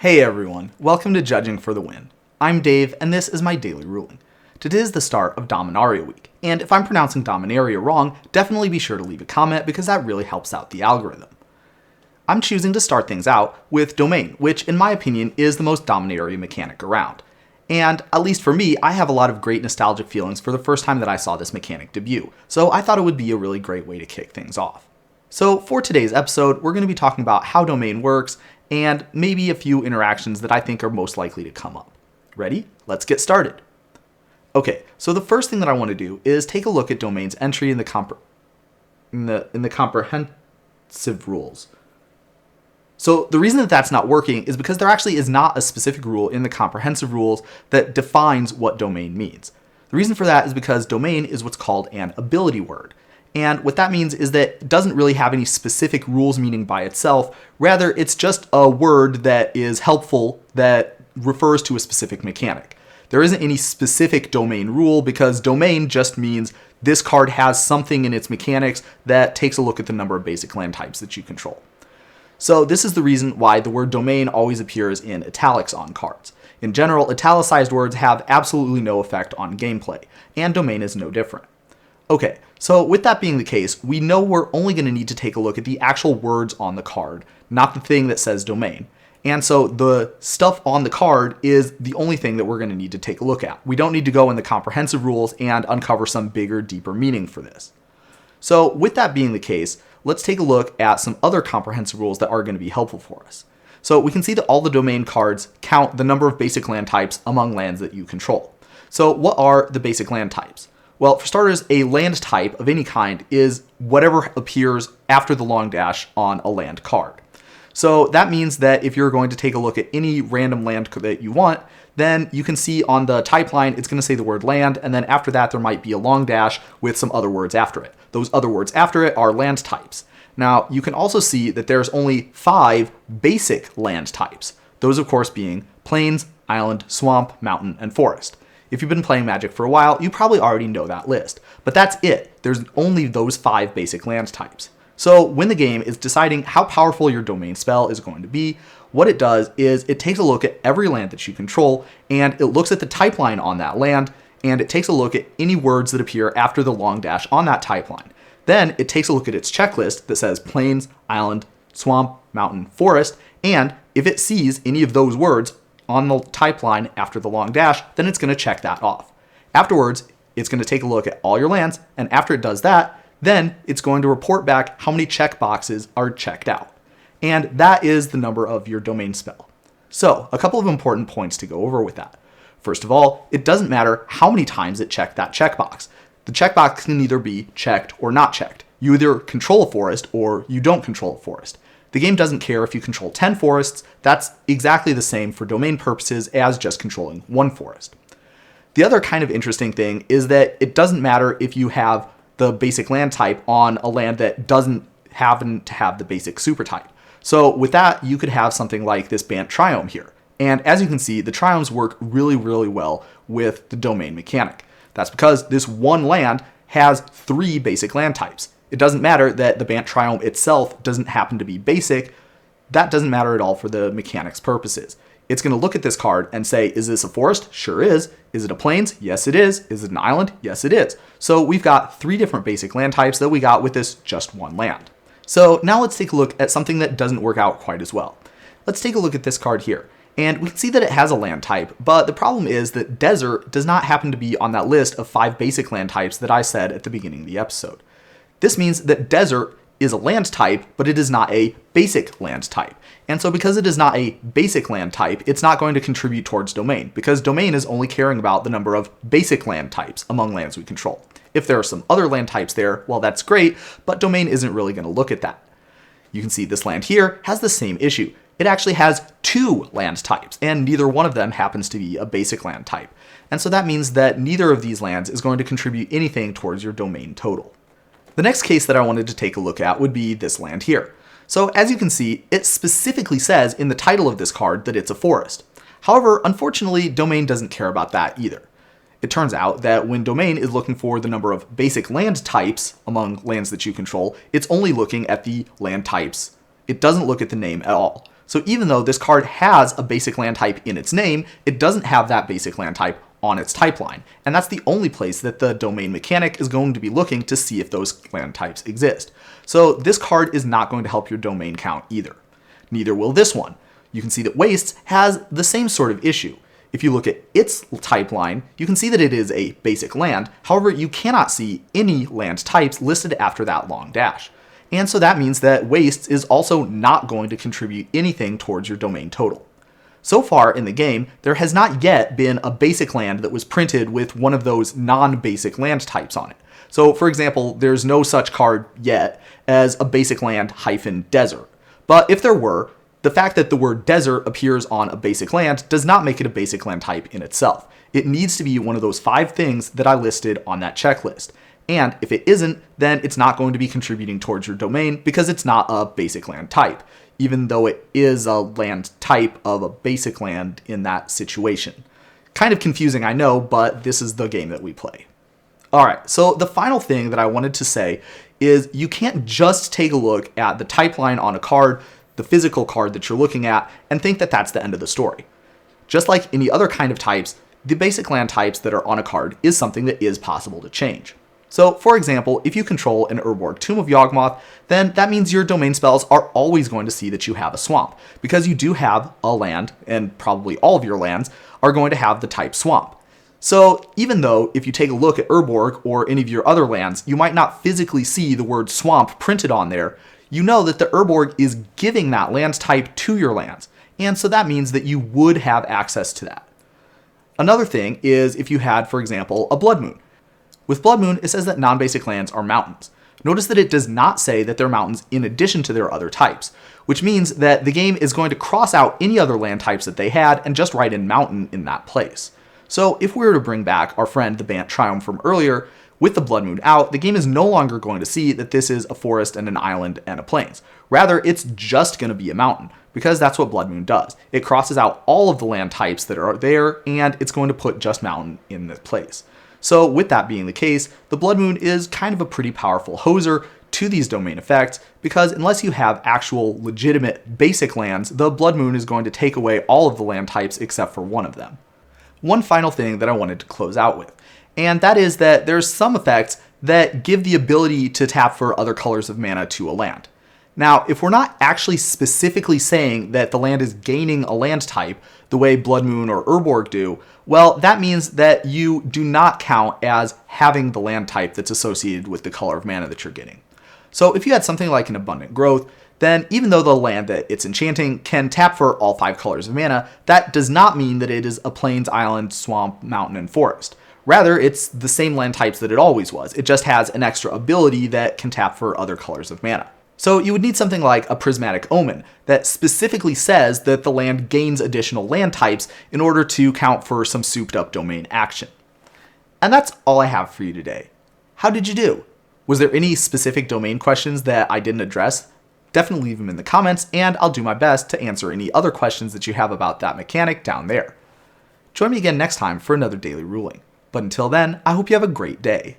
Hey everyone, welcome to Judging for the Win. I'm Dave, and this is my daily ruling. Today is the start of Dominaria week, and if I'm pronouncing Dominaria wrong, definitely be sure to leave a comment because that really helps out the algorithm. I'm choosing to start things out with Domain, which in my opinion is the most Dominaria mechanic around. And at least for me, I have a lot of great nostalgic feelings for the first time that I saw this mechanic debut, so I thought it would be a really great way to kick things off. So for today's episode, we're going to be talking about how Domain works, and maybe a few interactions that I think are most likely to come up. Ready? Let's get started. Okay, so the first thing that I want to do is take a look at Domain's entry in the comprehensive rules. So the reason that that's not working is because there actually is not a specific rule in the comprehensive rules that defines what domain means. The reason for that is because domain is what's called an ability word. And what that means is that it doesn't really have any specific rules meaning by itself. Rather, it's just a word that is helpful that refers to a specific mechanic. There isn't any specific domain rule because domain just means this card has something in its mechanics that takes a look at the number of basic land types that you control. So this is the reason why the word domain always appears in italics on cards. In general, italicized words have absolutely no effect on gameplay, and domain is no different. Okay, so with that being the case, we know we're only going to need to take a look at the actual words on the card, not the thing that says domain. And so the stuff on the card is the only thing that we're going to need to take a look at. We don't need to go in the comprehensive rules and uncover some bigger, deeper meaning for this. So with that being the case, let's take a look at some other comprehensive rules that are going to be helpful for us. So we can see that all the domain cards count the number of basic land types among lands that you control. So what are the basic land types? Well, for starters, a land type of any kind is whatever appears after the long dash on a land card. So that means that if you're going to take a look at any random land that you want, then you can see on the type line, it's going to say the word land, and then after that, there might be a long dash with some other words after it. Those other words after it are land types. Now, you can also see that there's only 5 basic land types. Those, of course, being plains, island, swamp, mountain, and forest. If you've been playing Magic for a while, you probably already know that list. But that's it. There's only those 5 basic land types. So when the game is deciding how powerful your domain spell is going to be, what it does is it takes a look at every land that you control, and it looks at the type line on that land, and it takes a look at any words that appear after the long dash on that type line. Then it takes a look at its checklist that says plains, island, swamp, mountain, forest, and if it sees any of those words on the type line after the long dash, then it's going to check that off. Afterwards, it's going to take a look at all your lands, and after it does that, then it's going to report back how many check boxes are checked out. And that is the number of your domain spell. So, a couple of important points to go over with that. First of all, it doesn't matter how many times it checked that checkbox. The checkbox can either be checked or not checked. You either control a forest or you don't control a forest. The game doesn't care if you control 10 forests. That's exactly the same for domain purposes as just controlling 1 forest. The other kind of interesting thing is that it doesn't matter if you have the basic land type on a land that doesn't happen to have the basic super type. So with that, you could have something like this Bant Triome here. And as you can see, the Triomes work really, really well with the domain mechanic. That's because this one land has 3 basic land types. It doesn't matter that the Bant Triome itself doesn't happen to be basic. That doesn't matter at all for the mechanics purposes. It's going to look at this card and say, is this a forest? Sure is. Is it a plains? Yes, it is. Is it an island? Yes, it is. So we've got 3 different basic land types that we got with this just one land. So now let's take a look at something that doesn't work out quite as well. Let's take a look at this card here. And we can see that it has a land type, but the problem is that desert does not happen to be on that list of 5 basic land types that I said at the beginning of the episode. This means that desert is a land type, but it is not a basic land type. And so because it is not a basic land type, it's not going to contribute towards domain, because domain is only caring about the number of basic land types among lands we control. If there are some other land types there, well, that's great, but domain isn't really going to look at that. You can see this land here has the same issue. It actually has 2 land types, and neither one of them happens to be a basic land type. And so that means that neither of these lands is going to contribute anything towards your domain total. The next case that I wanted to take a look at would be this land here. So as you can see, it specifically says in the title of this card that it's a forest. However, unfortunately, domain doesn't care about that either. It turns out that when domain is looking for the number of basic land types among lands that you control, it's only looking at the land types. It doesn't look at the name at all. So even though this card has a basic land type in its name, it doesn't have that basic land type on its type line. And that's the only place that the domain mechanic is going to be looking to see if those land types exist. So this card is not going to help your domain count either. Neither will this one. You can see that Wastes has the same sort of issue. If you look at its type line, you can see that it is a basic land. However, you cannot see any land types listed after that long dash. And so that means that Wastes is also not going to contribute anything towards your domain total. So far in the game, there has not yet been a basic land that was printed with one of those non-basic land types on it. So for example, there's no such card yet as a basic land - desert. But if there were, the fact that the word desert appears on a basic land does not make it a basic land type in itself. It needs to be one of those 5 things that I listed on that checklist. And if it isn't, then it's not going to be contributing towards your domain because it's not a basic land type, even though it is a land type of a basic land in that situation. Kind of confusing, I know, but this is the game that we play. Alright, so the final thing that I wanted to say is you can't just take a look at the type line on a card, the physical card that you're looking at, and think that that's the end of the story. Just like any other kind of types, the basic land types that are on a card is something that is possible to change. So, for example, if you control an Urborg Tomb of Yawgmoth, then that means your domain spells are always going to see that you have a swamp, because you do have a land, and probably all of your lands are going to have the type swamp. So, even though if you take a look at Urborg or any of your other lands, you might not physically see the word swamp printed on there, you know that the Urborg is giving that land type to your lands, and so that means that you would have access to that. Another thing is if you had, for example, a Blood Moon. With Blood Moon, it says that non-basic lands are mountains. Notice that it does not say that they're mountains in addition to their other types, which means that the game is going to cross out any other land types that they had and just write in mountain in that place. So if we were to bring back our friend the Bant Triumph from earlier, with the Blood Moon out, the game is no longer going to see that this is a forest and an island and a plains. Rather, it's just going to be a mountain, because that's what Blood Moon does. It crosses out all of the land types that are there, and it's going to put just mountain in this place. So with that being the case, the Blood Moon is kind of a pretty powerful hoser to these domain effects, because unless you have actual legitimate basic lands, the Blood Moon is going to take away all of the land types except for one of them. One final thing that I wanted to close out with, and that is that there's some effects that give the ability to tap for other colors of mana to a land. Now, if we're not actually specifically saying that the land is gaining a land type the way Blood Moon or Urborg do, well, that means that you do not count as having the land type that's associated with the color of mana that you're getting. So if you had something like an Abundant Growth, then even though the land that it's enchanting can tap for all 5 colors of mana, that does not mean that it is a plains, island, swamp, mountain, and forest. Rather, it's the same land types that it always was. It just has an extra ability that can tap for other colors of mana. So you would need something like a Prismatic Omen that specifically says that the land gains additional land types in order to count for some souped up domain action. And that's all I have for you today. How did you do? Was there any specific domain questions that I didn't address? Definitely leave them in the comments, and I'll do my best to answer any other questions that you have about that mechanic down there. Join me again next time for another daily ruling. But until then, I hope you have a great day.